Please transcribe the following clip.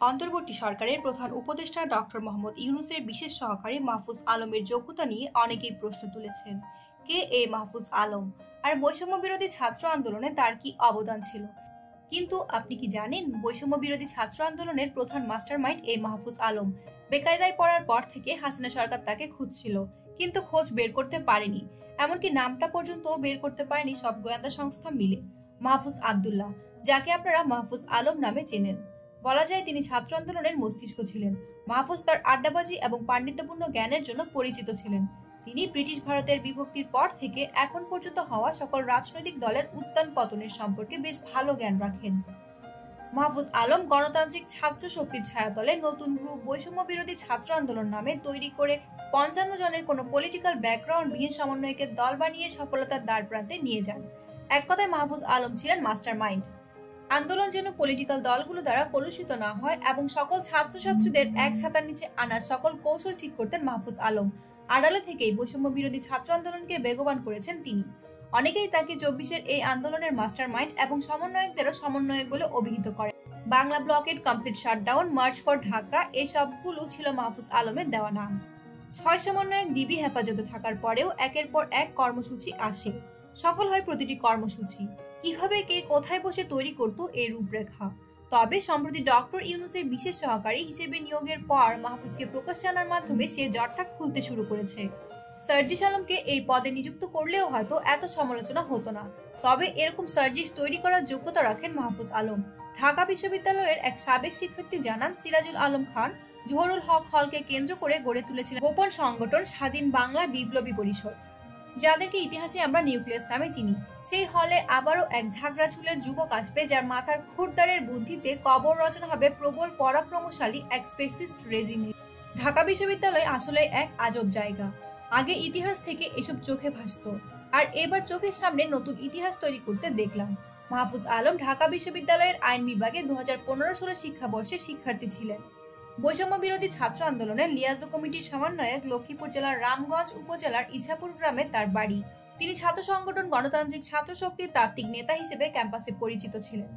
অন্তর্বর্তী সরকারের প্রধান উপদেষ্টা ডক্টর মোহাম্মদ ইউনূসের বিশেষ সহকারী মাহফুজ আলমের যোগ্যতা নিয়ে অনেকেই প্রশ্ন তুলেছেন। কে এই মাহফুজ আলম, আর বৈষম্য বিরোধী ছাত্র আন্দোলনে তার কি অবদান ছিল? কিন্তু আপনি কি জানেন, বৈষম্য বিরোধী ছাত্র আন্দোলনের প্রধান মাস্টারমাইন্ড এই মাহফুজ আলম। বেকায়দায় পড়ার পর থেকে হাসিনা সরকার তাকে খুঁজছিল, কিন্তু খোঁজ বের করতে পারেনি। এমনকি নামটা পর্যন্ত বের করতে পারেনি সব গোয়েন্দা সংস্থা মিলে। মাহফুজ আব্দুল্লাহ, যাকে আপনারা মাহফুজ আলম নামে চেনেন, বলা যায় তিনি ছাত্র আন্দোলনের মস্তিষ্ক ছিলেন। মাহফুজ তার আড্ডাবাজি এবং পাণ্ডিত্যপূর্ণ জ্ঞানের জন্য পরিচিত ছিলেন। তিনি ব্রিটিশ ভারতের বিভক্তির পর থেকে এখন পর্যন্ত হওয়া সকল রাজনৈতিক দলের উত্থান পতনের সম্পর্কে বেশ ভালো জ্ঞান রাখেন। মাহফুজ আলম গণতান্ত্রিক ছাত্র শক্তির ছায়াতলে নতুন গ্রুপ বৈষম্য বিরোধী ছাত্র আন্দোলন নামে তৈরি করে ৫৫ জনের কোনো পলিটিক্যাল ব্যাকগ্রাউন্ড বিহীন সমন্বয়কে দল বানিয়ে সফলতার দ্বার প্রান্তে নিয়ে যান। এক কথায় মাহফুজ আলম ছিলেন মাস্টার মাইন্ড। আন্দোলন যেন পলিটিক্যাল দলগুলো দ্বারা কলুষিত না হয় এবং সকল ছাত্রছাত্রীদের এক ছাতার নিচে আনার সকল কৌশল ঠিক করতেন মাহফুজ আলম। আড়ালে থেকেই বৈষম্য বিরোধী ছাত্র আন্দোলনকে বেগবান করেছেন তিনি। অনেকেই তাকে ২৪-এর এই আন্দোলনের মাস্টার মাইন্ড এবং সমন্বয়কদেরও সমন্বয়ক বলে অভিহিত করে। Bangla blocked, complete shutdown, March for Dhaka, এসবগুলো ছিল মাহফুজ আলমের দেওয়া নাম। ৬ সমন্বয়ক ডিবি হেফাজতে থাকার পরেও একের পর এক কর্মসূচি আসে। সফল হয় প্রতিটি কর্মসূচি। কিভাবে কে কোথায় বসে তৈরি করত এই রূপরেখা। তবে সম্প্রতি ডক্টর ইউনূসের বিশেষ সহকারী হিসেবে নিয়োগের পর মাহফুজকে প্রকাশ্যে আনার মাধ্যমে সে জটটা খুলতে শুরু করেছে। সার্জিস আলমকে এই পদে নিযুক্ত করলেও হয়তো এত সমালোচনা হতো না। তবে এরকম সার্জিস তৈরি করার যোগ্যতা রাখেন মাহফুজ আলম। ঢাকা বিশ্ববিদ্যালয়ের এক সাবেক শিক্ষার্থী জানান, সিরাজুল আলম খান জোহরুল হক হলকে কেন্দ্র করে গড়ে তুলেছিলেন গোপন সংগঠন স্বাধীন বাংলা বিপ্লবী পরিষদ, যাদেরকে ইতিহাসে আমরা নিউক্লিয়াস নামে চিনি। সেই হলে আবারও এক ঝাগড়াঝুলের যুবক আসবে, যার মাথার খুরদারের বুদ্ধিতে কবর রচনা হবে প্রবল পরাক্রমশালী এক ফেসিস্ট রেজিমের। ঢাকা বিশ্ববিদ্যালয় আসলে এক আজব জায়গা। আগে ইতিহাস থেকে এসব চোখে ভাসত, আর এবার চোখের সামনে নতুন ইতিহাস তৈরি করতে দেখলাম। মাহফুজ আলম ঢাকা বিশ্ববিদ্যালয়ের আইন বিভাগে ২০১৫-১৬ শিক্ষাবর্ষের শিক্ষার্থী ছিলেন। বৈষম্য বিরোধী ছাত্র আন্দোলনের লিয়াজো কমিটির সমন্বয়ক, লক্ষ্মীপুর জেলার রামগঞ্জ উপজেলার ইছাপুর গ্রামে তার বাড়ি। তিনি ছাত্র সংগঠন গণতান্ত্রিক ছাত্র শক্তির তাত্ত্বিক নেতা হিসেবে ক্যাম্পাসে পরিচিত ছিলেন।